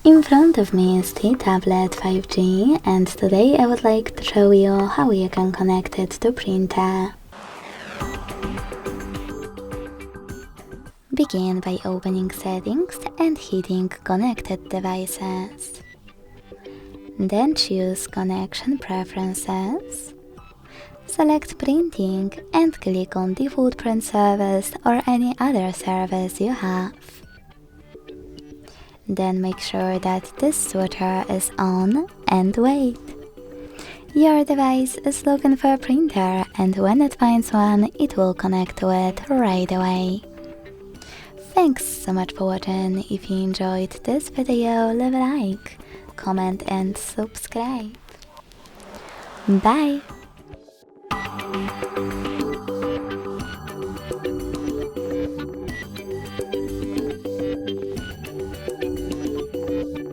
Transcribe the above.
In front of me is the tablet 5G, and today I would like to show you how you can connect it to printer. Begin by opening Settings and hitting Connected Devices. Then choose Connection Preferences. Select Printing and click on the Footprint service or any other service you have. Then make sure that this switcher is on and wait. Your device is looking for a printer, and when it finds one, it will connect to it right away. Thanks so much for watching. If you enjoyed this video, leave a like, comment and subscribe. Bye!